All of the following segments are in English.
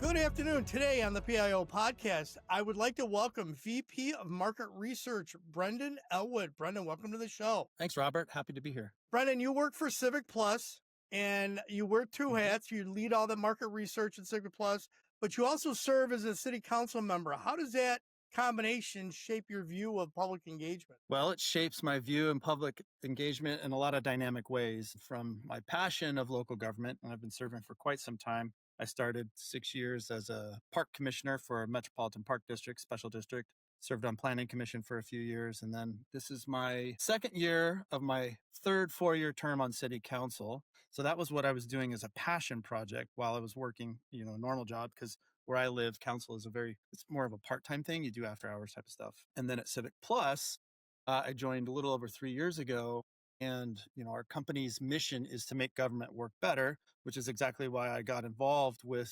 Good afternoon. Today on the PIO podcast, I would like to welcome VP of Market Research, Brenden Elwood. Brenden, welcome to the show. Thanks, Robert. Happy to be here. Brenden, you work for Civic Plus, and you wear two hats. You lead all the market research at Civic Plus, but you also serve as a city council member. How does that combination shape your view of public engagement? Well, it shapes my view in public engagement in a lot of dynamic ways. From my passion of local government, and I've been serving for quite some time. I started 6 years as a park commissioner for a metropolitan park district, special district, served on planning commission for a few years. And then this is my second year of my third 4-year term on city council. So that was what I was doing as a passion project while I was working, a normal job, because where I live, council is it's more of a part-time thing. You do after hours type of stuff. And then at Civic Plus, I joined a little over 3 years ago. And, our company's mission is to make government work better, which is exactly why I got involved with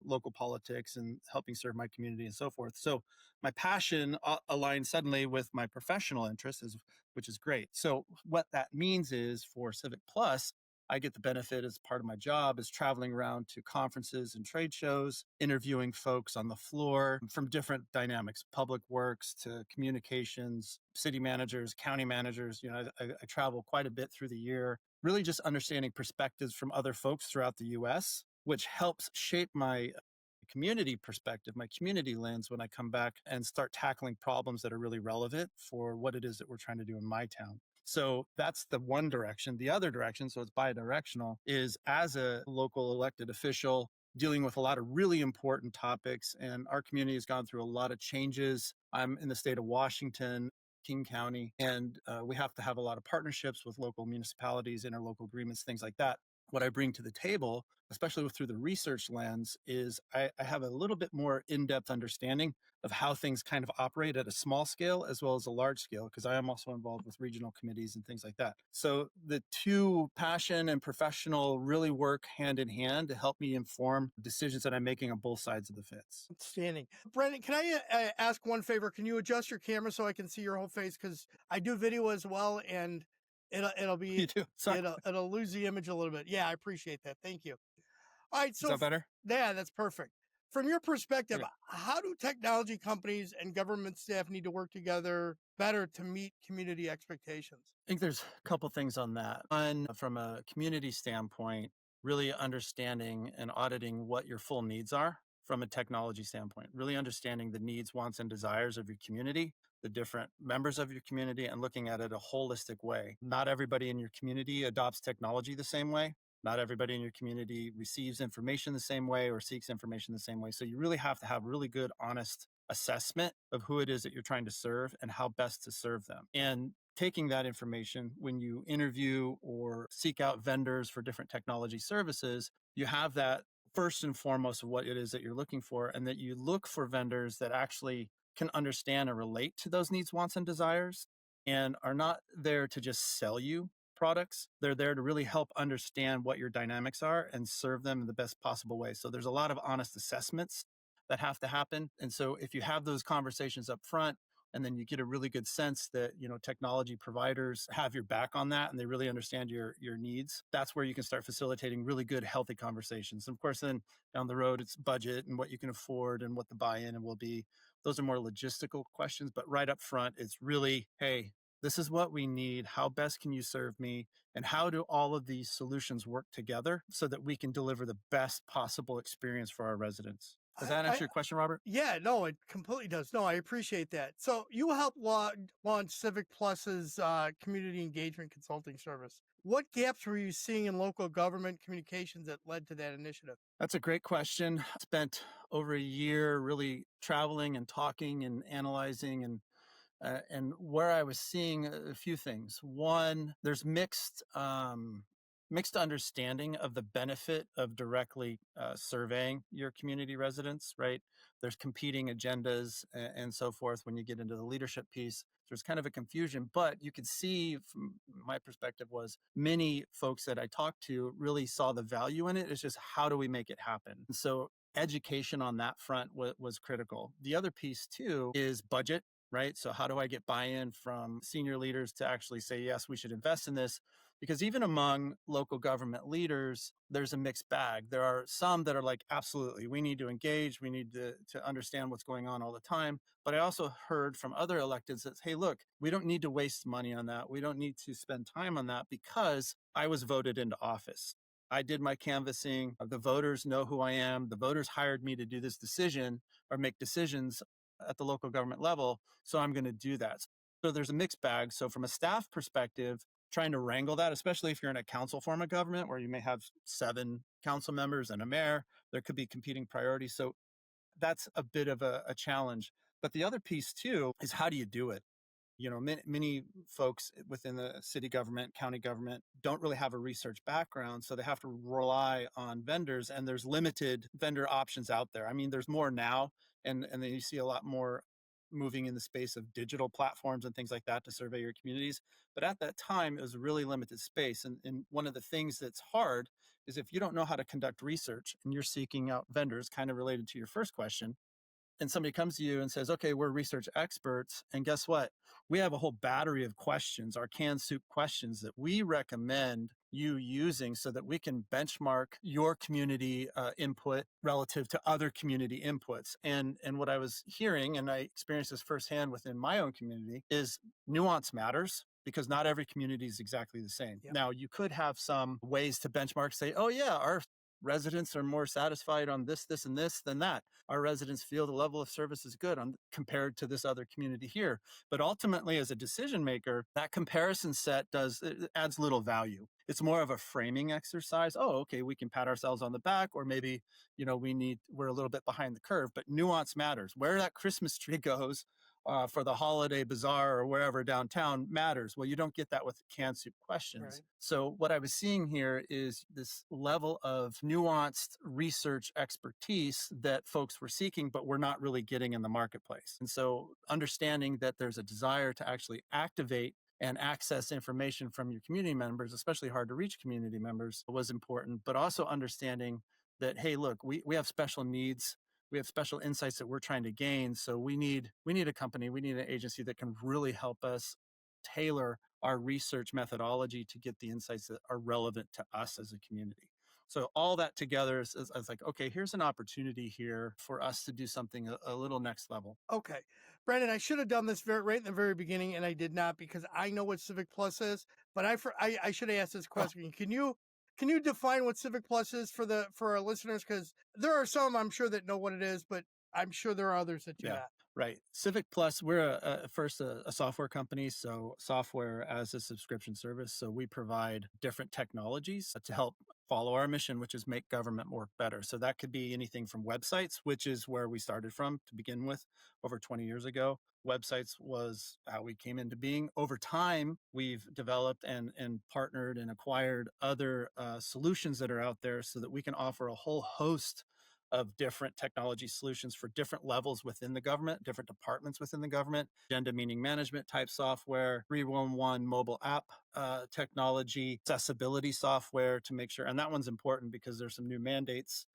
local politics and helping serve my community and so forth. So my passion aligned suddenly with my professional interests, which is great. So what that means is for Civic Plus, I get the benefit as part of my job is traveling around to conferences and trade shows, interviewing folks on the floor from different dynamics, public works to communications, city managers, county managers. I travel quite a bit through the year, really just understanding perspectives from other folks throughout the US, which helps shape my community perspective, my community lens when I come back and start tackling problems that are really relevant for what it is that we're trying to do in my town. So that's the one direction. The other direction, so it's bi-directional, is as a local elected official dealing with a lot of really important topics. And our community has gone through a lot of changes. I'm in the state of Washington, King County, and we have to have a lot of partnerships with local municipalities, interlocal agreements, things like that. What I bring to the table, especially through the research lens, is I have a little bit more in-depth understanding of how things kind of operate at a small scale as well as a large scale, because I am also involved with regional committees and things like that. So the two, passion and professional, really work hand in hand to help me inform decisions that I'm making on both sides of the fence. Outstanding. Brenden, can I ask one favor? Can you adjust your camera so I can see your whole face? Because I do video as well, and it'll be You do? it'll lose the image a little bit. Yeah, I appreciate that. Thank you. All right, so Is that better? Yeah, that's perfect. From your perspective, Okay. how do technology companies and government staff need to work together better to meet community expectations? I think there's a couple things on that. One, from a community standpoint, really understanding and auditing what your full needs are from a technology standpoint, really understanding the needs, wants, and desires of your community, the different members of your community, and looking at it a holistic way. Not everybody in your community adopts technology the same way. Not everybody in your community receives information the same way or seeks information the same way. So you really have to have really good, honest assessment of who it is that you're trying to serve and how best to serve them. And taking that information when you interview or seek out vendors for different technology services, you have that first and foremost of what it is that you're looking for, and that you look for vendors that actually can understand and relate to those needs, wants, and desires, and are not there to just sell you products. They're there to really help understand what your dynamics are and serve them in the best possible way. So there's a lot of honest assessments that have to happen. And so if you have those conversations up front, and then you get a really good sense that, technology providers have your back on that and they really understand your needs, that's where you can start facilitating really good, healthy conversations. And of course, then down the road, it's budget and what you can afford and what the buy-in will be. Those are more logistical questions, but right up front, it's really, hey, this is what we need. How best can you serve me? And how do all of these solutions work together so that we can deliver the best possible experience for our residents? Does that answer your question, Robert? Yeah, no, it completely does. No, I appreciate that. So you helped launch Civic Plus's community engagement consulting service. What gaps were you seeing in local government communications that led to that initiative? That's a great question. I spent over a year really traveling and talking and analyzing and where I was seeing a few things. One, there's mixed understanding of the benefit of directly surveying your community residents, right? There's competing agendas and so forth when you get into the leadership piece. There's kind of a confusion, but you could see from my perspective was many folks that I talked to really saw the value in it. It's just how do we make it happen? So education on that front was critical. The other piece too is budget. right? So how do I get buy-in from senior leaders to actually say, yes, we should invest in this? Because even among local government leaders, there's a mixed bag. There are some that are like, absolutely, we need to engage, we need to understand what's going on all the time. But I also heard from other electeds that, hey, look, we don't need to waste money on that. We don't need to spend time on that because I was voted into office. I did my canvassing. The voters know who I am. The voters hired me to do this decision or make decisions at the local government level. So I'm going to do that. So there's a mixed bag. So from a staff perspective, trying to wrangle that, especially if you're in a council form of government where you may have 7 council members and a mayor, there could be competing priorities. So that's a bit of a challenge. But the other piece too is, how do you do it? Many folks within the city government, county government don't really have a research background, so they have to rely on vendors, and there's limited vendor options out there. I mean, there's more now, and then you see a lot more moving in the space of digital platforms and things like that to survey your communities. But at that time, it was a really limited space. And one of the things that's hard is if you don't know how to conduct research and you're seeking out vendors, kind of related to your first question, and somebody comes to you and says, okay, we're research experts. And guess what? We have a whole battery of questions, our canned soup questions that we recommend you using so that we can benchmark your community input relative to other community inputs. And what I was hearing, and I experienced this firsthand within my own community, is nuance matters because not every community is exactly the same. Yep. Now, you could have some ways to benchmark, say, oh, yeah, our residents are more satisfied on this, this, and this than that. Our residents feel the level of service is good compared to this other community here. But ultimately, as a decision maker, that comparison set it adds little value. It's more of a framing exercise. Oh, okay, we can pat ourselves on the back, or maybe, we're a little bit behind the curve, but nuance matters. Where that Christmas tree goes for the holiday bazaar or wherever downtown matters. Well, you don't get that with canned soup questions. Right. So what I was seeing here is this level of nuanced research expertise that folks were seeking, but we're not really getting in the marketplace. And so understanding that there's a desire to actually activate and access information from your community members, especially hard to reach community members, was important, but also understanding that, hey, look, we have special needs. We have special insights that we're trying to gain. So we need a company, we need an agency that can really help us tailor our research methodology to get the insights that are relevant to us as a community. So all that together is like, okay, here's an opportunity here for us to do something a little next level. Okay. Brenden, I should have done this right in the very beginning, and I did not because I know what Civic Plus is, but I should have asked this question. Can you define what Civic Plus is for our listeners? Because there are some I'm sure that know what it is, but I'm sure there are others that do not. Right. Civic Plus, we're first a software company, so software as a subscription service. So we provide different technologies to help follow our mission, which is make government work better. So that could be anything from websites, which is where we started from to begin with over 20 years ago. Websites was how we came into being. Over time, we've developed and partnered and acquired other solutions that are out there so that we can offer a whole host of different technology solutions for different levels within the government, different departments within the government, agenda meeting management type software, 311 mobile app technology, accessibility software to make sure. And that one's important because there's some new mandates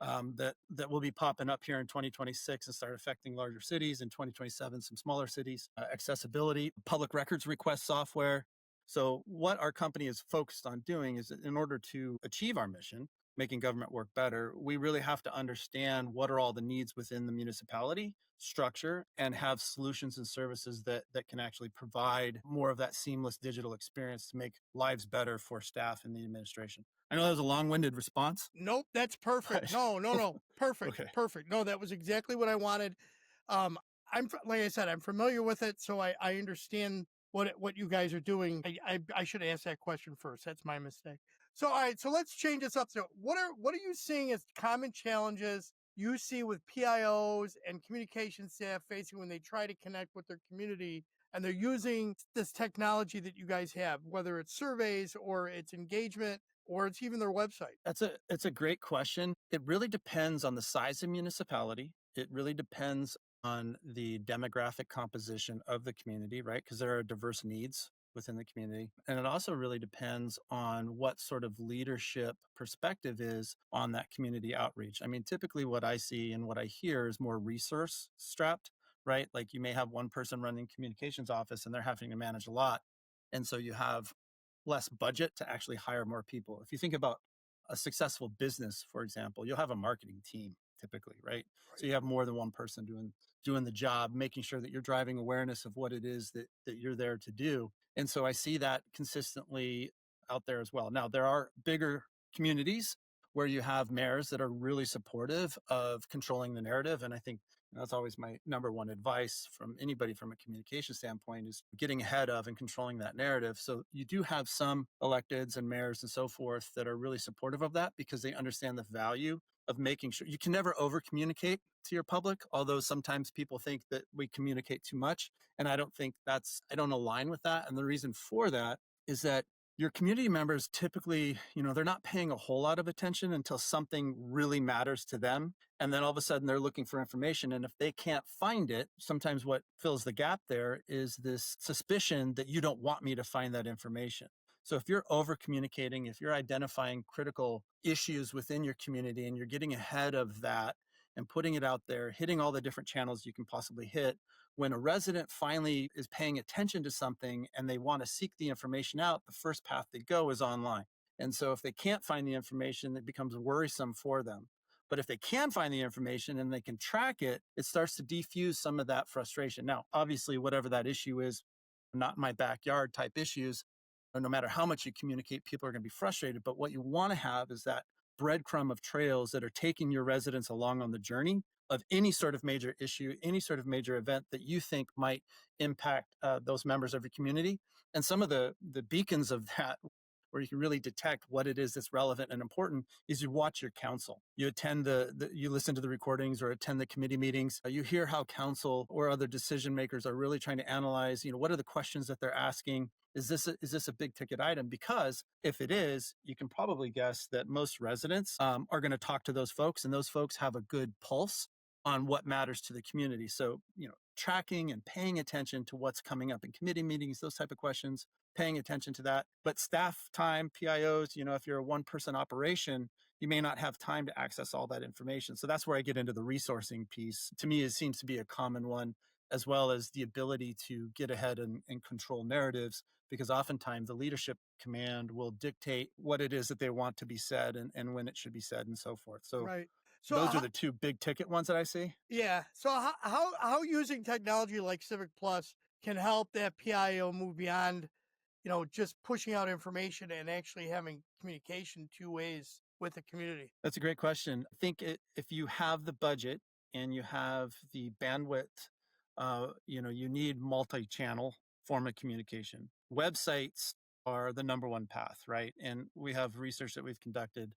that will be popping up here in 2026 and start affecting larger cities. In 2027, some smaller cities. Accessibility, public records request software. So what our company is focused on doing is, in order to achieve our mission, making government work better, we really have to understand what are all the needs within the municipality structure and have solutions and services that can actually provide more of that seamless digital experience to make lives better for staff in the administration. I know that was a long-winded response. Nope, that's perfect. No. Perfect. Okay. Perfect. No, that was exactly what I wanted. Like I said, I'm familiar with it, so I understand what you guys are doing. I should have asked that question first. That's my mistake. So all right, so let's change this up. So what are you seeing as common challenges you see with PIOs and communication staff facing when they try to connect with their community and they're using this technology that you guys have, whether it's surveys or it's engagement or it's even their website? It's a great question. It really depends on the size of municipality. It really depends on the demographic composition of the community, right? Because there are diverse needs within the community. And it also really depends on what sort of leadership perspective is on that community outreach. I mean, typically what I see and what I hear is more resource strapped right? Like you may have one person running communications office and they're having to manage a lot. And so you have less budget to actually hire more people. If you think about a successful business, for example, you'll have a marketing team typically, right? So Right. you have more than one person doing the job, making sure that you're driving awareness of what it is that you're there to do. And so I see that consistently out there as well. Now there are bigger communities where you have mayors that are really supportive of controlling the narrative. And I think that's always my number one advice from anybody from a communication standpoint is getting ahead of and controlling that narrative. So you do have some electeds and mayors and so forth that are really supportive of that because they understand the value of making sure you can never over communicate to your public, although sometimes people think that we communicate too much. And I don't align with that. And the reason for that is that your community members typically, they're not paying a whole lot of attention until something really matters to them. And then all of a sudden they're looking for information. And if they can't find it, sometimes what fills the gap there is this suspicion that you don't want me to find that information. So if you're over communicating, if you're identifying critical issues within your community and you're getting ahead of that and putting it out there, hitting all the different channels you can possibly hit, when a resident finally is paying attention to something and they want to seek the information out, the first path they go is online. And so if they can't find the information, it becomes worrisome for them. But if they can find the information and they can track it, it starts to defuse some of that frustration. Now, obviously, whatever that issue is, not in my backyard type issues, no matter how much you communicate, people are going to be frustrated. But what you want to have is that breadcrumb of trails that are taking your residents along on the journey of any sort of major issue, any sort of major event that you think might impact those members of your community. And some of the beacons of that, where you can really detect what it is that's relevant and important, is you watch your council. You attend you listen to the recordings or attend the committee meetings. You hear how council or other decision makers are really trying to analyze, what are the questions that they're asking? Is this a big ticket item? Because if it is, you can probably guess that most residents are going to talk to those folks, and those folks have a good pulse on what matters to the community. So, tracking and paying attention to what's coming up in committee meetings, those type of questions, paying attention to that. But staff time, PIOs, if you're a one-person operation, you may not have time to access all that information. So that's where I get into the resourcing piece. To me, it seems to be a common one, as well as the ability to get ahead and control narratives, because oftentimes the leadership command will dictate what it is that they want to be said and when it should be said and so forth. So Right. So those are the two big ticket ones that I see. yeah. So how using technology like Civic Plus can help that PIO move beyond, just pushing out information and actually having communication two ways with the community? That's a great question. I think if you have the budget and you have the bandwidth, you need multi-channel form of communication. Websites are the number one path, right? And we have research that we've conducted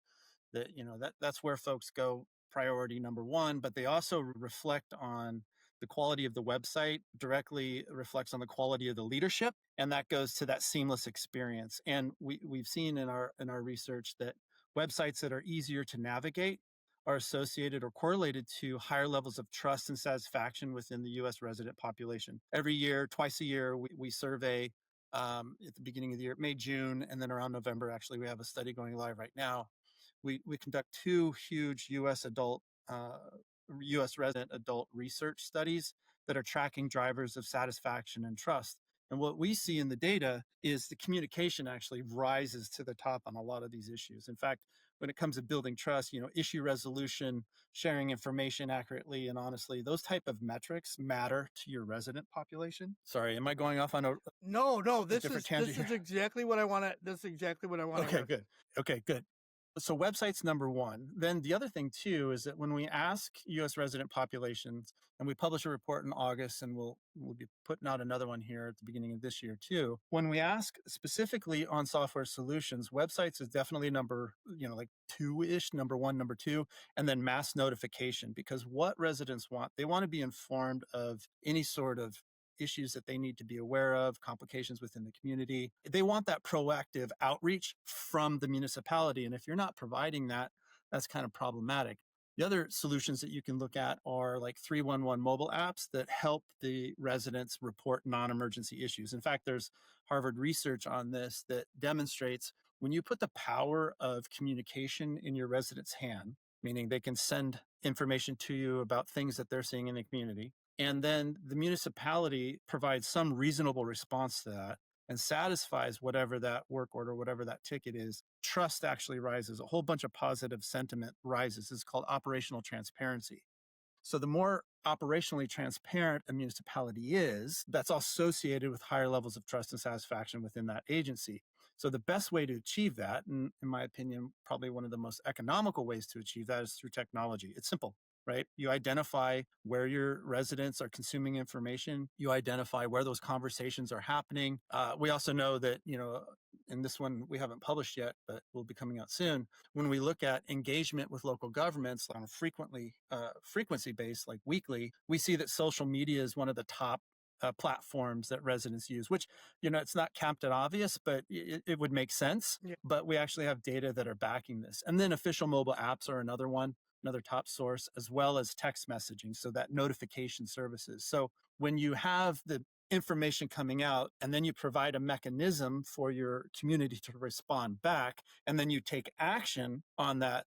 that that's where folks go, priority number one. But they also reflect on the quality of the website, directly reflects on the quality of the leadership, and that goes to that seamless experience. And we've seen in our research that websites that are easier to navigate are associated or correlated to higher levels of trust and satisfaction within the U.S. resident population. Every year, twice a year, we survey at the beginning of the year, May, June, and then around November. Actually, we have a study going live right now. We conduct two huge U.S. resident adult research studies that are tracking drivers of satisfaction and trust. And what we see in the data is the communication actually rises to the top on a lot of these issues. In fact, when it comes to building trust, issue resolution, sharing information accurately and honestly, those type of metrics matter to your resident population. Sorry, am I going off on a No, different tangent this here? is exactly what I want to. This is exactly what I want to Okay, hear. good. Okay, good. So website's number one. Then the other thing too is that when we ask U.S. resident populations, and we publish a report in August, and we'll be putting out another one here at the beginning of this year too. When we ask specifically on software solutions, websites is definitely number, like two-ish, number one, number two, and then mass notification. Because what residents want, they want to be informed of any sort of issues that they need to be aware of, complications within the community. They want that proactive outreach from the municipality. And if you're not providing that, that's kind of problematic. The other solutions that you can look at are like 311 mobile apps that help the residents report non-emergency issues. In fact, there's Harvard research on this that demonstrates when you put the power of communication in your residents' hand, meaning they can send information to you about things that they're seeing in the community, And then the municipality provides some reasonable response to that and satisfies whatever that work order, whatever that ticket is. Trust actually rises. A whole bunch of positive sentiment rises. It's called operational transparency. So the more operationally transparent a municipality is, that's associated with higher levels of trust and satisfaction within that agency. So the best way to achieve that, and in my opinion, probably one of the most economical ways to achieve that, is through technology. It's simple, right? You identify where your residents are consuming information. You identify where those conversations are happening. We also know that, and this one we haven't published yet, but will be coming out soon. When we look at engagement with local governments on a frequency base, like weekly, we see that social media is one of the top platforms that residents use, which, it's not captain obvious, but it would make sense. Yeah. But we actually have data that are backing this. And then official mobile apps are another top source, as well as text messaging. So that notification services. So when you have the information coming out and then you provide a mechanism for your community to respond back, and then you take action on the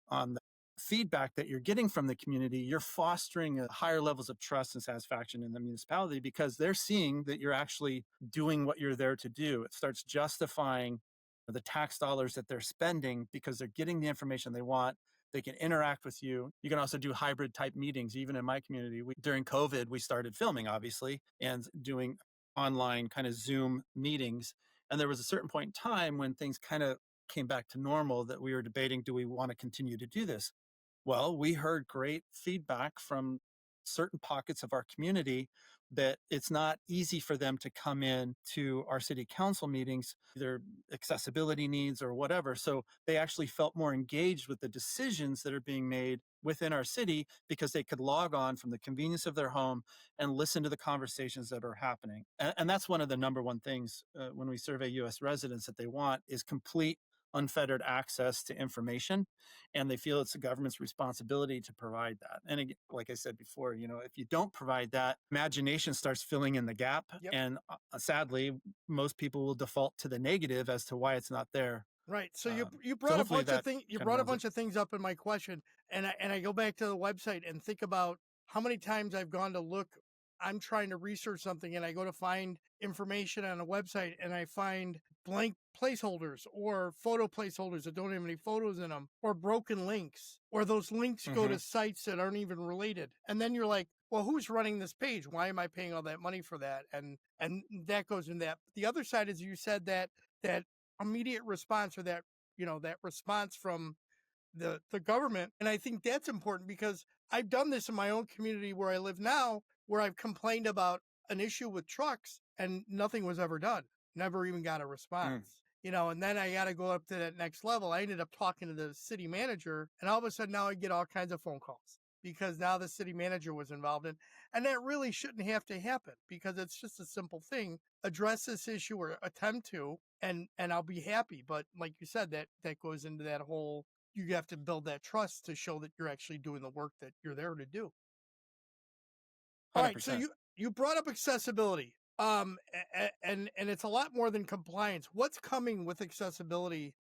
feedback that you're getting from the community, you're fostering higher levels of trust and satisfaction in the municipality because they're seeing that you're actually doing what you're there to do. It starts justifying the tax dollars that they're spending because they're getting the information they want. They can interact with you. You can also do hybrid type meetings. Even in my community, during COVID, we started filming, obviously, and doing online kind of Zoom meetings. And there was a certain point in time when things kind of came back to normal that we were debating, do we want to continue to do this? Well, we heard great feedback from certain pockets of our community that it's not easy for them to come in to our city council meetings, their accessibility needs or whatever. So they actually felt more engaged with the decisions that are being made within our city because they could log on from the convenience of their home and listen to the conversations that are happening. And that's one of the number one things when we survey US residents that they want is complete unfettered access to information, and they feel it's the government's responsibility to provide that. And again, like I said before, if you don't provide that, imagination starts filling in the gap. Yep. And sadly, most people will default to the negative as to why it's not there. Right. So you So brought a hopefully bunch of that things. You kind of brought a rounds it. bunch of things up in my question, and I go back to the website and think about how many times I've gone to look. I'm trying to research something, and I go to find information on a website, and I find blank placeholders or photo placeholders that don't have any photos in them, or broken links, or those links go to sites that aren't even related. And then you're like, well, who's running this page? Why am I paying all that money for that? And that goes in that. The other side is you said that immediate response, or that that response from the government. And I think that's important because I've done this in my own community where I live now, where I've complained about an issue with trucks and nothing was ever done, never even got a response. And then I got to go up to that next level. I ended up talking to the city manager, and all of a sudden now I get all kinds of phone calls because now the city manager was involved in. And that really shouldn't have to happen because it's just a simple thing. Address this issue or attempt to, and I'll be happy. But like you said, that goes into that whole, you have to build that trust to show that you're actually doing the work that you're there to do. All right, so 100%. you brought up accessibility. And it's a lot more than compliance. What's coming with accessibility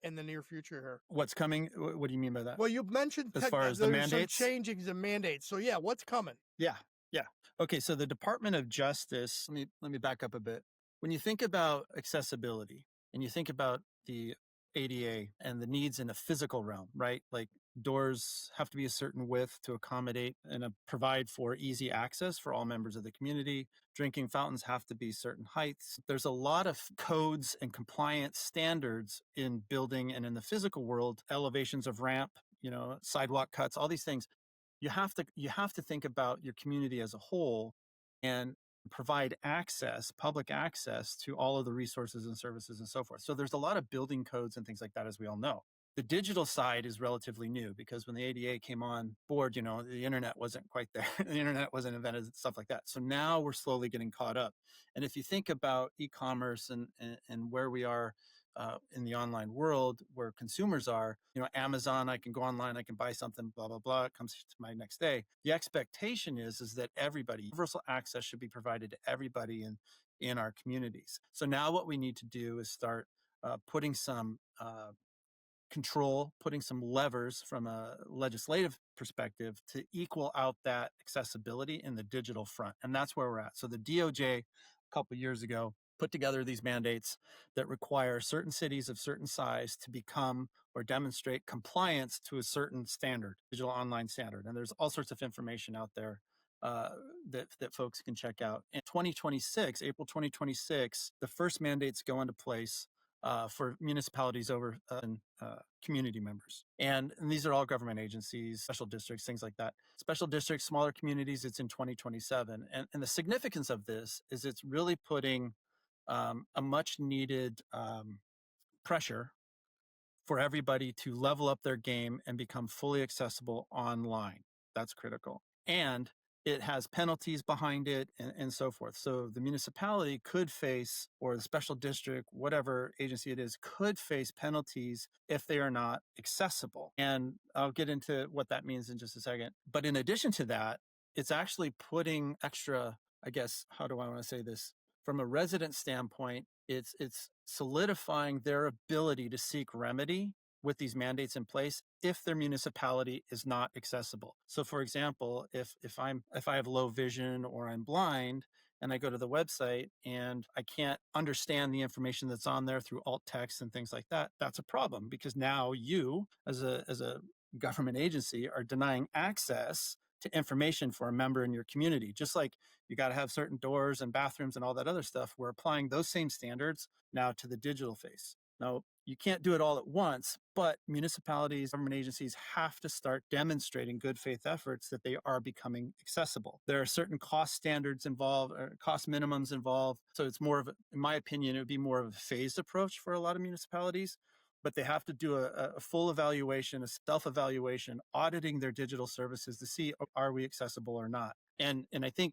in the near future here? What's coming? What do you mean by that? Well, you've mentioned As far as the there's some mandates? changings and mandates. So yeah, what's coming? Yeah. Yeah. Okay. So the Department of Justice, let me back up a bit. When you think about accessibility and you think about the ADA and the needs in a physical realm, right? Like doors have to be a certain width to accommodate and provide for easy access for all members of the community. Drinking fountains have to be certain heights. There's a lot of codes and compliance standards in building and in the physical world, elevations of ramp, sidewalk cuts, all these things. You have to think about your community as a whole and provide public access to all of the resources and services and so forth. So there's a lot of building codes and things like that, as we all know. The digital side is relatively new because when the ADA came on board, the internet wasn't quite there. The internet wasn't invented and stuff like that. So now we're slowly getting caught up. And if you think about e-commerce and where we are in the online world where consumers are, Amazon, I can go online, I can buy something, blah, blah, blah, it comes to my next day. The expectation is that universal access should be provided to everybody in our communities. So now what we need to do is start putting some control, putting some levers from a legislative perspective to equal out that accessibility in the digital front. And that's where we're at. So the DOJ a couple of years ago put together these mandates that require certain cities of certain size to become or demonstrate compliance to a certain standard, digital online standard. And there's all sorts of information out there that folks can check out. In 2026, April 2026, the first mandates go into place for municipalities over community members. And these are all government agencies, special districts, things like that. Special districts, smaller communities, it's in 2027. And the significance of this is it's really putting a much needed pressure for everybody to level up their game and become fully accessible online. That's critical. And it has penalties behind it and so forth. So the municipality could face, or the special district, whatever agency it is, could face penalties if they are not accessible. And I'll get into what that means in just a second. But in addition to that, it's actually putting extra, I guess, how do I want to say this? From a resident standpoint, it's solidifying their ability to seek remedy with these mandates in place if their municipality is not accessible. So for example, if I have low vision or I'm blind and I go to the website and I can't understand the information that's on there through alt text and things like that, that's a problem, because now you as a government agency are denying access to information for a member in your community. Just like you got to have certain doors and bathrooms and all that other stuff, we're applying those same standards now to the digital face. Now, you can't do it all at once, but municipalities, government agencies have to start demonstrating good faith efforts that they are becoming accessible. There are certain cost standards involved, or cost minimums involved. So it's more of, in my opinion, it would be more of a phased approach for a lot of municipalities, but they have to do a full evaluation, a self-evaluation, auditing their digital services to see, are we accessible or not? And I think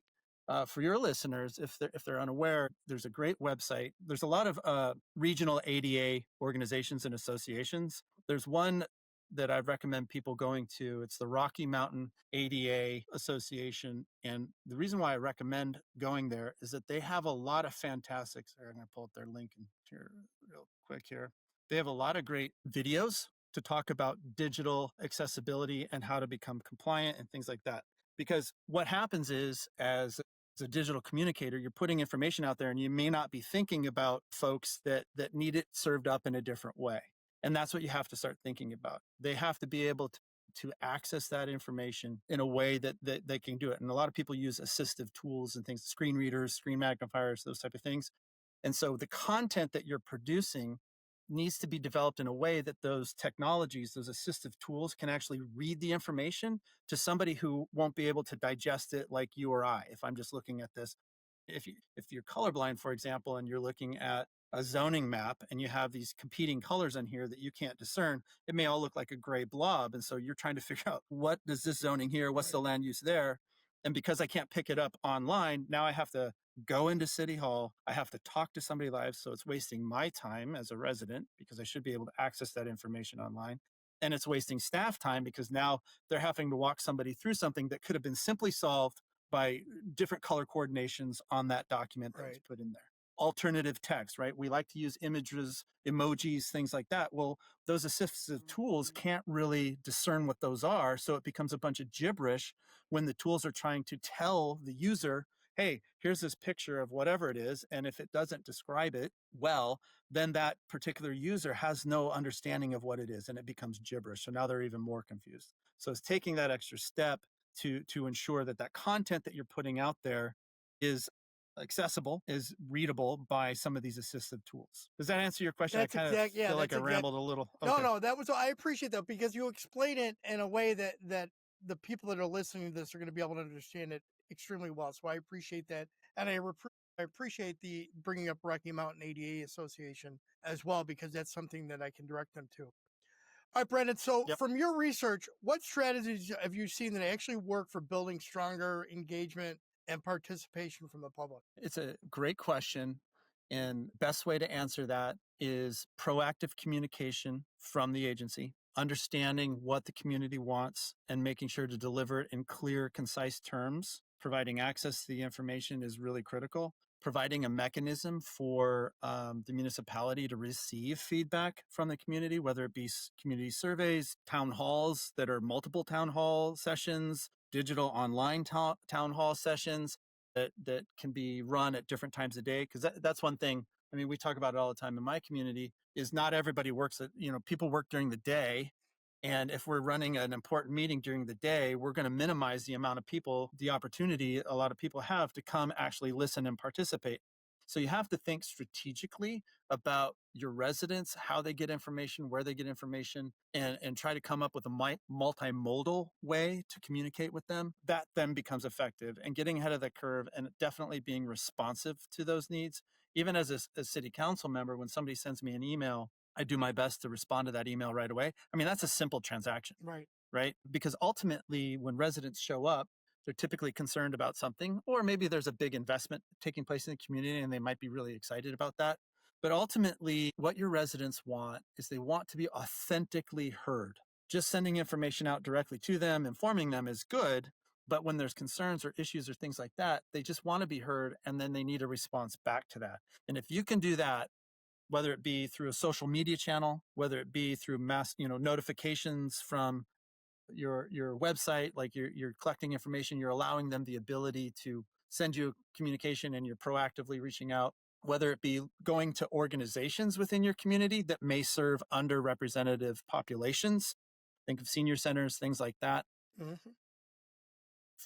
for your listeners, if they're unaware, there's a great website. There's a lot of regional ADA organizations and associations. There's one that I recommend people going to. It's the Rocky Mountain ADA Association. And the reason why I recommend going there is that they have a lot of fantastic, sorry, I'm going to pull up their link here real quick here. They have a lot of great videos to talk about digital accessibility and how to become compliant and things like that. Because what happens is, as a digital communicator, you're putting information out there and you may not be thinking about folks that need it served up in a different way. And that's what you have to start thinking about. They have to be able to access that information in a way that they can do it. And a lot of people use assistive tools and things, screen readers, screen magnifiers, those type of things. And so the content that you're producing needs to be developed in a way that those technologies, those assistive tools, can actually read the information to somebody who won't be able to digest it like you or I. If I'm just looking at this, if you're colorblind, for example, and you're looking at a zoning map and you have these competing colors on here that you can't discern, it may all look like a gray blob. And so you're trying to figure out, what does this zoning here? What's the land use there? And because I can't pick it up online, now I have to go into City Hall. I have to talk to somebody live. So it's wasting my time as a resident, because I should be able to access that information online. And it's wasting staff time, because now they're having to walk somebody through something that could have been simply solved by different color coordinations on that document that was put in there. Alternative text, right? We like to use images, emojis, things like that. Well, those assistive tools can't really discern what those are. So it becomes a bunch of gibberish when the tools are trying to tell the user, hey, here's this picture of whatever it is. And if it doesn't describe it well, then that particular user has no understanding of what it is, and it becomes gibberish. So now they're even more confused. So it's taking that extra step to ensure that that content that you're putting out there is accessible, is readable by some of these assistive tools. Does that answer your question? That's I kind of feel like I rambled a little. Okay. No, that was, I appreciate that, because you explain it in a way that the people that are listening to this are going to be able to understand it extremely well. So I appreciate that. And I appreciate the bringing up Rocky Mountain ADA Association as well, because that's something that I can direct them to. All right, Brenden. So from your research, what strategies have you seen that actually work for building stronger engagement and participation from the public? It's a great question. And best way to answer that is proactive communication from the agency, understanding what the community wants and making sure to deliver it in clear, concise terms. Providing access to the information is really critical. providing a mechanism for the municipality to receive feedback from the community, whether it be community surveys, town halls that are multiple town hall sessions, digital online town hall sessions that can be run at different times of day. Because that's one thing. I mean, we talk about it all the time in my community, is not everybody works at, people work during the day. And if we're running an important meeting during the day, we're going to minimize the amount of people, the opportunity a lot of people have to come actually listen and participate. So you have to think strategically about your residents, how they get information, where they get information, and try to come up with a multi-modal way to communicate with them. That then becomes effective, and getting ahead of the curve and definitely being responsive to those needs. Even as a city council member, when somebody sends me an email, I do my best to respond to that email right away. I mean, that's a simple transaction, Right. right? Because ultimately, when residents show up, they're typically concerned about something, or maybe there's a big investment taking place in the community and they might be really excited about that. But ultimately, what your residents want is they want to be authentically heard. Just sending information out directly to them, informing them is good. But when there's concerns or issues or things like that, they just want to be heard, and then they need a response back to that. And if you can do that, whether it be through a social media channel, whether it be through mass, notifications from your website, like you're collecting information, you're allowing them the ability to send you communication, and you're proactively reaching out, whether it be going to organizations within your community that may serve underrepresented populations. Think of senior centers, things like that. Mm-hmm.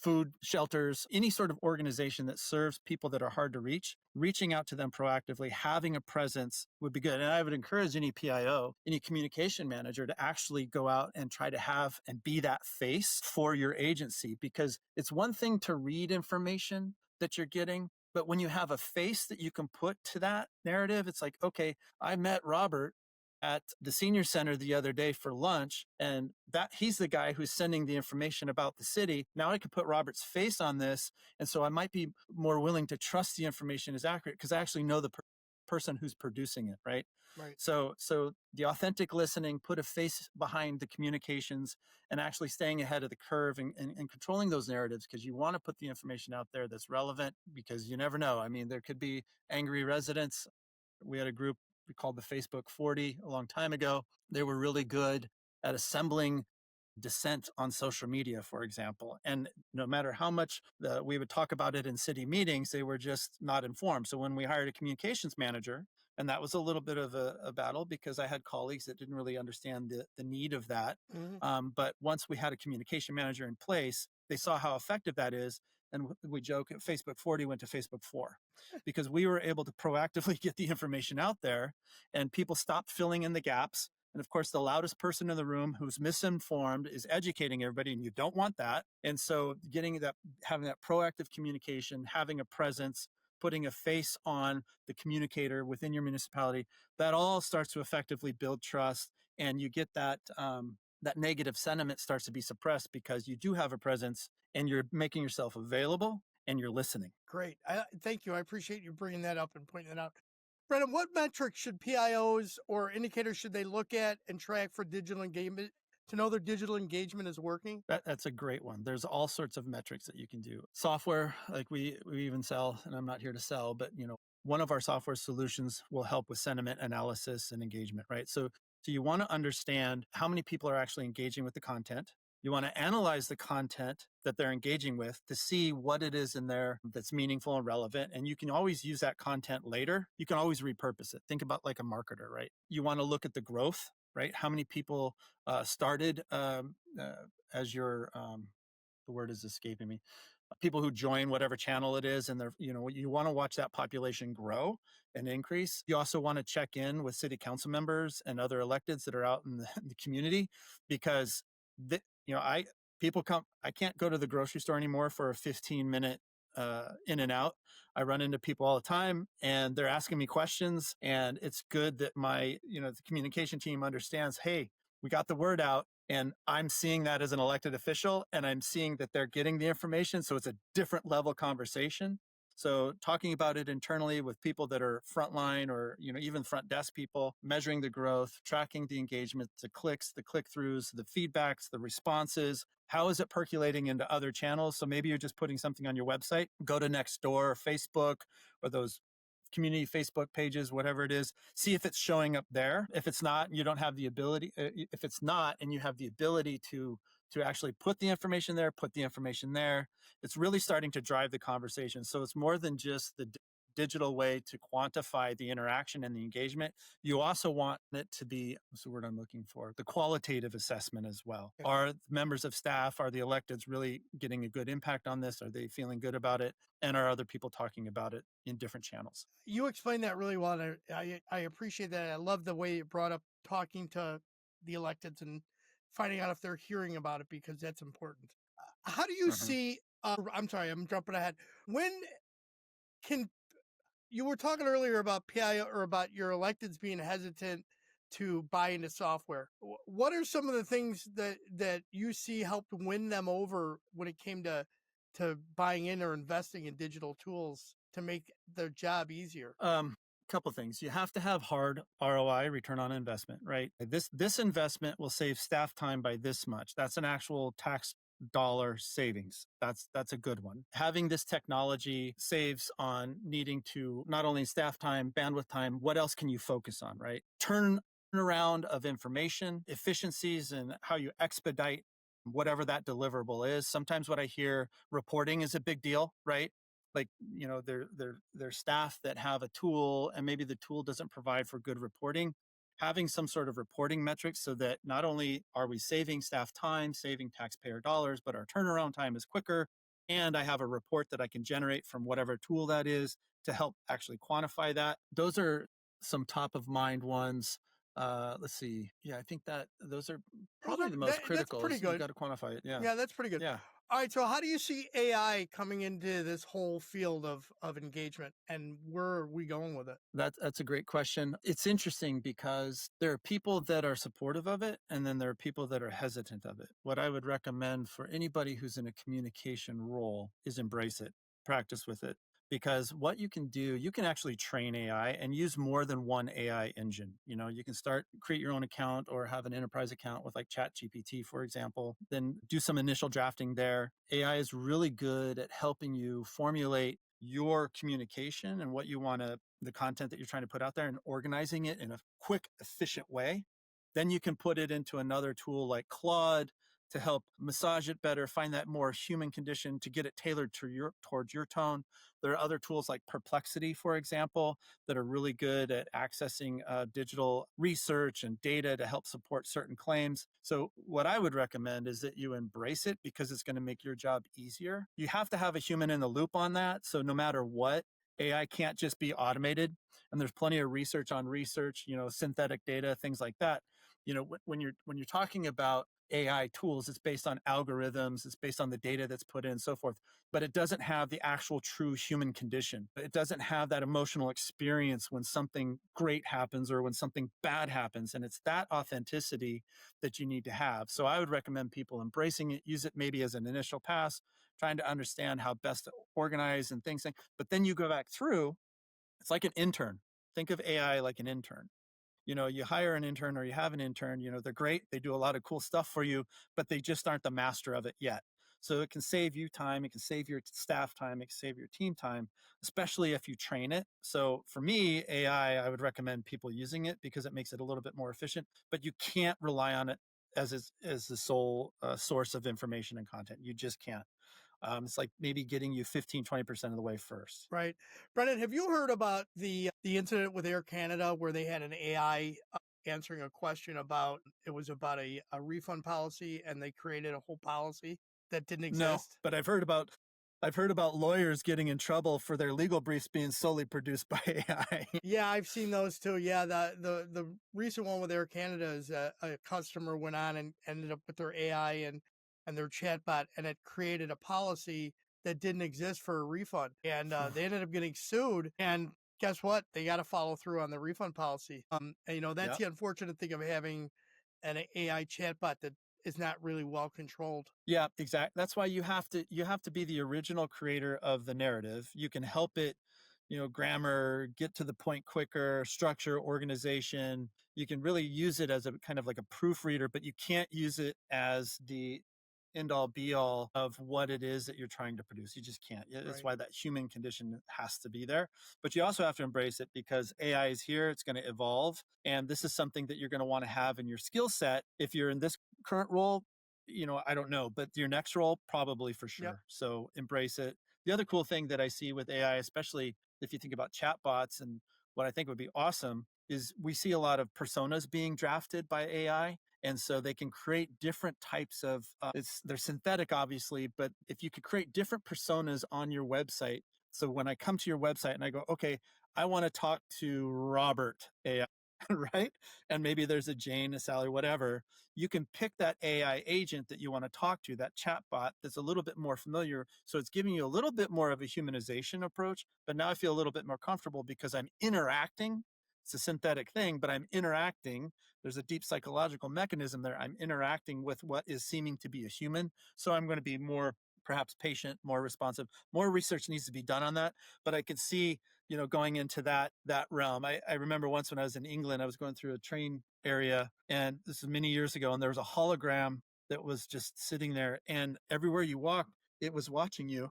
Food shelters, any sort of organization that serves people that are hard to reach, reaching out to them proactively, having a presence would be good. And I would encourage any PIO, any communication manager, to actually go out and try to have and be that face for your agency, because it's one thing to read information that you're getting, but when you have a face that you can put to that narrative, it's like, okay, I met Robert at the senior center the other day for lunch, and that he's the guy who's sending the information about the city. Now I could put Robert's face on this, and so I might be more willing to trust the information is accurate because I actually know the person who's producing it, right? Right. So the authentic listening, put a face behind the communications, and actually staying ahead of the curve, and controlling those narratives, because you want to put the information out there that's relevant, because you never know. I mean, there could be angry residents. We had a group we called the Facebook 40 a long time ago. They were really good at assembling dissent on social media, for example. And no matter how much we would talk about it in city meetings, they were just not informed. So when we hired a communications manager, and that was a little bit of a battle, because I had colleagues that didn't really understand the need of that. Mm-hmm. But once we had a communication manager in place, they saw how effective that is. And we joke, Facebook 40 went to Facebook 4, because we were able to proactively get the information out there, and people stopped filling in the gaps. And of course, the loudest person in the room who's misinformed is educating everybody, and you don't want that. And so having that proactive communication, having a presence, putting a face on the communicator within your municipality, that all starts to effectively build trust. And you get that negative sentiment starts to be suppressed, because you do have a presence and you're making yourself available and you're listening. Great. Thank you. I appreciate you bringing that up and pointing that out. Brenden, what metrics should PIOs or indicators should they look at and track for digital engagement to know their digital engagement is working? That's a great one. There's all sorts of metrics that you can do. Software, like we even sell, and I'm not here to sell, but one of our software solutions will help with sentiment analysis and engagement, right? So you want to understand how many people are actually engaging with the content. You want to analyze the content that they're engaging with to see what it is in there that's meaningful and relevant. And you can always use that content later. You can always repurpose it. Think about like a marketer, right? You want to look at the growth, right? How many people started as your, the word is escaping me, people who join whatever channel it is, and they're, you want to watch that population grow and increase. You also want to check in with city council members and other electeds that are out in the community, because I can't go to the grocery store anymore for a 15-minute in and out. I run into people all the time, and they're asking me questions, and it's good that the communication team understands, hey, we got the word out, and I'm seeing that as an elected official, and I'm seeing that they're getting the information. So it's a different level conversation. So talking about it internally with people that are frontline or, even front desk people, measuring the growth, tracking the engagement, the clicks, the click-throughs, the feedbacks, the responses. How is it percolating into other channels? So maybe you're just putting something on your website, go to Nextdoor, Facebook, or those community Facebook pages, whatever it is, see if it's showing up there. If it's not, you don't have the ability, if it's not, and you have the ability to actually put the information there, it's really starting to drive the conversation. So it's more than just the digital way to quantify the interaction and the engagement. You also want it to be, what's the word I'm looking for? The qualitative assessment as well. Okay. Are members of staff, are the electeds really getting a good impact on this? Are they feeling good about it? And are other people talking about it in different channels? You explained that really well, and I appreciate that. I love the way you brought up talking to the electeds and finding out if they're hearing about it, because that's important. How do you Mhm. see? I'm sorry, I'm jumping ahead. When can you were talking earlier about PIO, or about your electeds being hesitant to buy into software? What are some of the things that you see helped win them over when it came to buying in or investing in digital tools to make their job easier? Couple things. You have to have hard ROI, return on investment, right? This investment will save staff time by this much. That's an actual tax dollar savings. That's a good one. Having this technology saves on needing to not only staff time, bandwidth time, what else can you focus on, right? Turnaround of information, efficiencies, and how you expedite whatever that deliverable is. Sometimes what I hear, reporting is a big deal, right? Like, their staff that have a tool and maybe the tool doesn't provide for good reporting. Having some sort of reporting metrics so that not only are we saving staff time, saving taxpayer dollars, but our turnaround time is quicker, and I have a report that I can generate from whatever tool that is to help actually quantify that. Those are some top of mind ones. Let's see. Yeah, I think that those are probably the most That's critical. pretty Is you good. got to quantify it. Yeah. Yeah, that's pretty good. Yeah. All right, so how do you see AI coming into this whole field of engagement, and where are we going with it? That's a great question. It's interesting because there are people that are supportive of it, and then there are people that are hesitant of it. What I would recommend for anybody who's in a communication role is embrace it, practice with it. Because what you can do, you can actually train AI and use more than one AI engine. You can create your own account or have an enterprise account with like ChatGPT, for example, then do some initial drafting there. AI is really good at helping you formulate your communication and what you want to, the content that you're trying to put out there, and organizing it in a quick, efficient way. Then you can put it into another tool like Claude to help massage it better, find that more human condition to get it tailored towards your tone. There are other tools like Perplexity, for example, that are really good at accessing digital research and data to help support certain claims. So what I would recommend is that you embrace it because it's going to make your job easier. You have to have a human in the loop on that. So no matter what, AI can't just be automated. And there's plenty of research on research, synthetic data, things like that. When you're talking about AI tools, it's based on algorithms, it's based on the data that's put in and so forth, but it doesn't have the actual true human condition. It doesn't have that emotional experience when something great happens or when something bad happens. And it's that authenticity that you need to have. So I would recommend people embracing it, use it maybe as an initial pass, trying to understand how best to organize and things. But then you go back through, it's like an intern. Think of AI like an intern. You hire an intern or you have an intern, they're great. They do a lot of cool stuff for you, but they just aren't the master of it yet. So it can save you time. It can save your staff time. It can save your team time, especially if you train it. So for me, AI, I would recommend people using it because it makes it a little bit more efficient, but you can't rely on it as the sole source of information and content. You just can't. It's like maybe getting you 15-20% of the way first. Right, Brendan, have you heard about the incident with Air Canada where they had an AI answering a question about, it was about a refund policy, and they created a whole policy that didn't No, exist? but I've heard about lawyers getting in trouble for their legal briefs being solely produced by AI. Yeah, I've seen those too. Yeah, the recent one with Air Canada is a customer went on and ended up with their AI and their chatbot, and it created a policy that didn't exist for a refund, and they ended up getting sued. And guess what? They got to follow through on the refund policy. And, that's Yeah. the unfortunate thing of having an AI chatbot that is not really well controlled. Yeah, exactly. That's why you have to be the original creator of the narrative. You can help it, grammar, get to the point quicker, structure, organization. You can really use it as a kind of like a proofreader, but you can't use it as the end all be all of what it is that you're trying to produce. You just can't. That's Right. why that human condition has to be there. But you also have to embrace it because AI is here, it's going to evolve. And this is something that you're going to want to have in your skill set. If you're in this current role, I don't know, but your next role, probably for Yep. sure. So embrace it. The other cool thing that I see with AI, especially if you think about chatbots and what I think would be awesome, is we see a lot of personas being drafted by AI. And so they can create different types of, they're synthetic, obviously, but if you could create different personas on your website. So when I come to your website and I go, okay, I want to talk to Robert AI, right? And maybe there's a Jane, a Sally, whatever, you can pick that AI agent that you want to talk to, that chat bot that's a little bit more familiar. So it's giving you a little bit more of a humanization approach, but now I feel a little bit more comfortable because I'm interacting. It's a synthetic thing, but I'm interacting. There's a deep psychological mechanism there. I'm interacting with what is seeming to be a human. So I'm going to be more perhaps patient, more responsive. More research needs to be done on that, but I could see, going into that realm. I remember once when I was in England, I was going through a train area, and this is many years ago, and there was a hologram that was just sitting there, and everywhere you walked, it was watching you.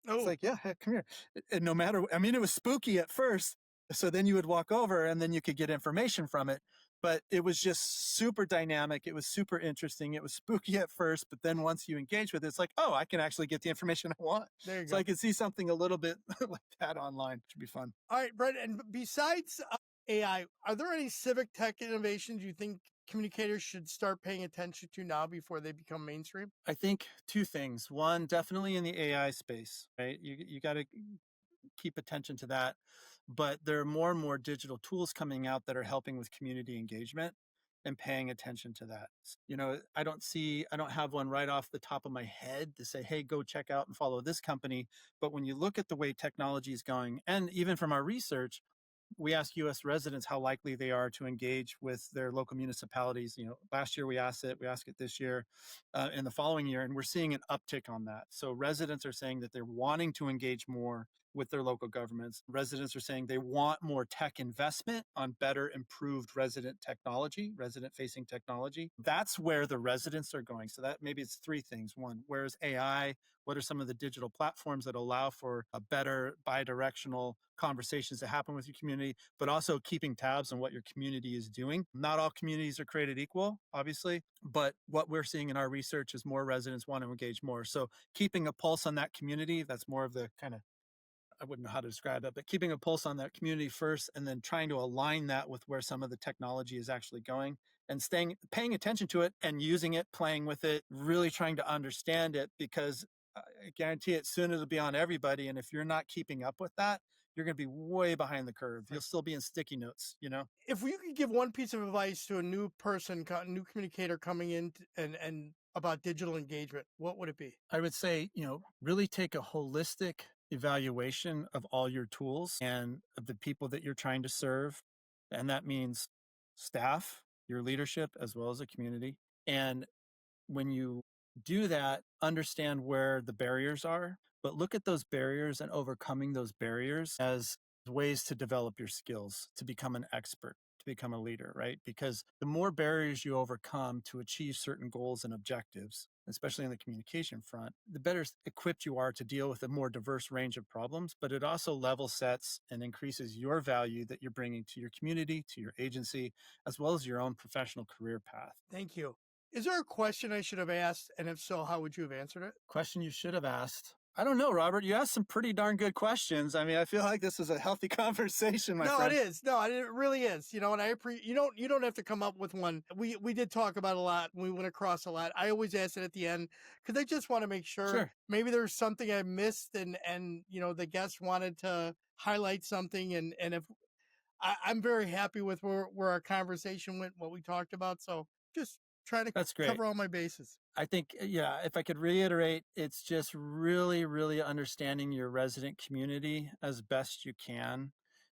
It's Oh, like, yeah, heck, come here. And no matter, I mean, it was spooky at first. So then you would walk over and then you could get information from it. But it was just super dynamic. It was super interesting. It was spooky at first, but then once you engage with it, it's like, oh, I can actually get the information I want. there you So I go. could see something a little bit like that online. It should be fun. All right, Brett. And besides AI, are there any civic tech innovations you think communicators should start paying attention to now before they become mainstream? I think two things. One, definitely in the AI space, right? You got to keep attention to that. But there are more and more digital tools coming out that are helping with community engagement and paying attention to that. I don't have one right off the top of my head to say, hey, go check out and follow this company. But when you look at the way technology is going, and even from our research, we ask US residents how likely they are to engage with their local municipalities. Last year we asked it, we ask it this year, in the following year, and we're seeing an uptick on that. So residents are saying that they're wanting to engage more with their local governments. Residents are saying they want more tech investment on better, improved resident technology, resident facing technology. That's where the residents are going. So that maybe it's three things. One, where's AI? What are some of the digital platforms that allow for a better bi-directional conversations that happen with your community, but also keeping tabs on what your community is doing? Not all communities are created equal, obviously, but what we're seeing in our research is more residents want to engage more. So keeping a pulse on that community, that's more of the kind of, I wouldn't know how to describe that, but keeping a pulse on that community first, and then trying to align that with where some of the technology is actually going, and paying attention to it and using it, playing with it, really trying to understand it, because I guarantee it soon it'll be on everybody. And if you're not keeping up with that, you're going to be way behind the curve. You'll Right. still be in sticky notes. If you could give one piece of advice to a new person, new communicator coming in and about digital engagement, what would it be? I would say, really take a holistic evaluation of all your tools and of the people that you're trying to serve. And that means staff, your leadership, as well as the community. And when you do that, understand where the barriers are, but look at those barriers and overcoming those barriers as ways to develop your skills, to become an expert, to become a leader, right? Because the more barriers you overcome to achieve certain goals and objectives, especially on the communication front, the better equipped you are to deal with a more diverse range of problems. But it also level sets and increases your value that you're bringing to your community, to your agency, as well as your own professional career path. Thank you. Is there a question I should have asked? And if so, how would you have answered it? Question you should have asked. I don't know, Robert. You asked some pretty darn good questions. I mean, I feel like this is a healthy conversation, my No, it friend. is. No, it really is. And you don't have to come up with one. We did talk about a lot. We went across a lot. I always ask it at the end because I just want to make sure Sure. maybe there's something I missed, and the guest wanted to highlight something, and if I'm very happy with where our conversation went, what we talked about. So just trying to That's great. cover all my bases. I think, yeah, if I could reiterate, it's just really, really understanding your resident community as best you can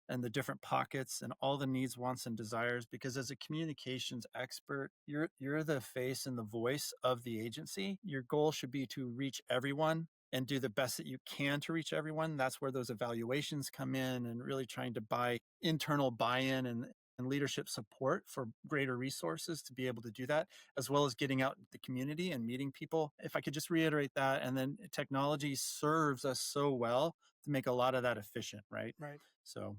and the different pockets and all the needs, wants, and desires. Because as a communications expert, you're the face and the voice of the agency. Your goal should be to reach everyone and do the best that you can to reach everyone. That's where those evaluations come in, and really trying to buy internal buy-in and leadership support for greater resources to be able to do that, as well as getting out in the community and meeting people. If I could just reiterate that, and then technology serves us so well to make a lot of that efficient, right? Right. So,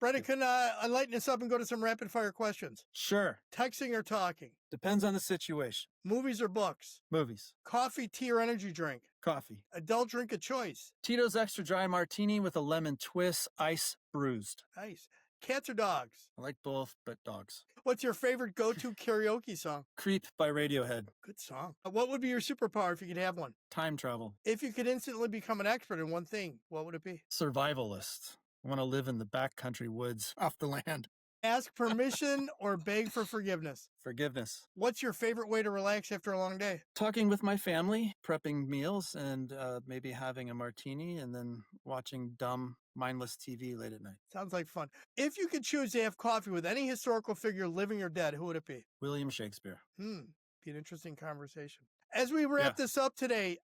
Brenden, can enlighten us up and go to some rapid fire questions? sure. Texting or talking? Depends on the situation. Movies or books? Movies. Coffee, tea, or energy drink? Coffee. Adult drink of choice? Tito's Extra Dry Martini with a lemon twist, ice bruised. Nice. Cats or dogs? I like both, but dogs. What's your favorite go-to karaoke song? Creep by Radiohead. Good song. What would be your superpower if you could have one? Time travel. If you could instantly become an expert in one thing, what would it be? Survivalist. I want to live in the backcountry woods off the land. Ask permission or beg for forgiveness? Forgiveness. What's your favorite way to relax after a long day? Talking with my family, prepping meals, and maybe having a martini, and then watching dumb, mindless TV late at night. Sounds like fun. If you could choose to have coffee with any historical figure, living or dead, who would it be? William Shakespeare. Be an interesting conversation. As we wrap this up today,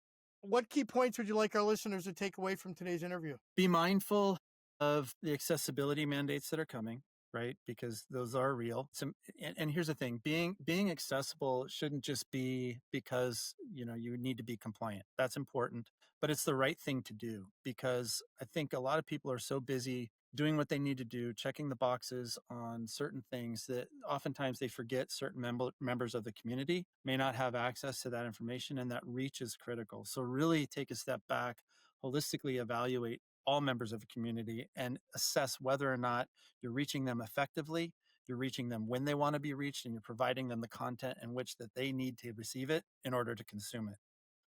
what key points would you like our listeners to take away from today's interview? Be mindful of the accessibility mandates that are coming, right? Because those are real. And here's the thing, being accessible shouldn't just be because, you need to be compliant. That's important, but it's the right thing to do, because I think a lot of people are so busy doing what they need to do, checking the boxes on certain things, that oftentimes they forget certain members of the community may not have access to that information, and that reach is critical. So really take a step back, holistically evaluate all members of a community, and assess whether or not you're reaching them effectively, you're reaching them when they want to be reached, and you're providing them the content in which that they need to receive it in order to consume it.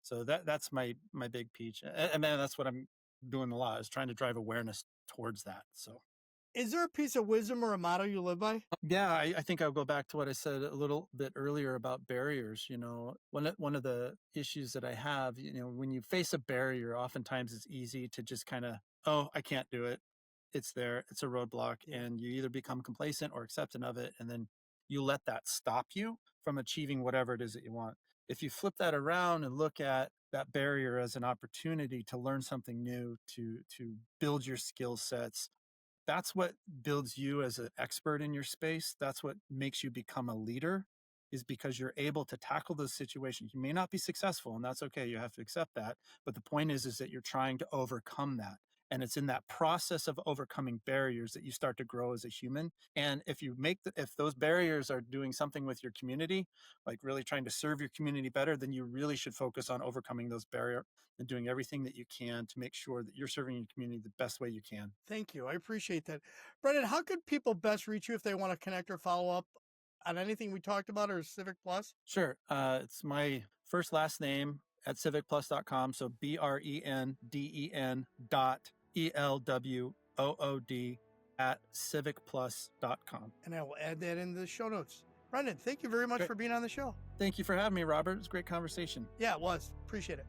So that's my big peach. And then that's what I'm doing a lot, is trying to drive awareness towards that. So is there a piece of wisdom or a motto you live by? Yeah, I think I'll go back to what I said a little bit earlier about barriers. One of the issues that I have, when you face a barrier, oftentimes it's easy to just kind of, oh, I can't do it. It's there. It's a roadblock. And you either become complacent or acceptant of it. And then you let that stop you from achieving whatever it is that you want. If you flip that around and look at that barrier as an opportunity to learn something new, to build your skill sets, that's what builds you as an expert in your space. That's what makes you become a leader, is because you're able to tackle those situations. You may not be successful, and that's okay. You have to accept that. But the point is that you're trying to overcome that. And it's in that process of overcoming barriers that you start to grow as a human. And if those barriers are doing something with your community, like really trying to serve your community better, then you really should focus on overcoming those barriers and doing everything that you can to make sure that you're serving your community the best way you can. Thank you. I appreciate that. Brenden, how could people best reach you if they want to connect or follow up on anything we talked about, or Civic Plus? Sure. It's my first last name at civicplus.com. So BRENDEN.ELWOOD at civicplus.com. And I will add that in the show notes. Brenden, thank you very much for being on the show. Thank you for having me, Robert. It was a great conversation. Yeah, it was. Appreciate it.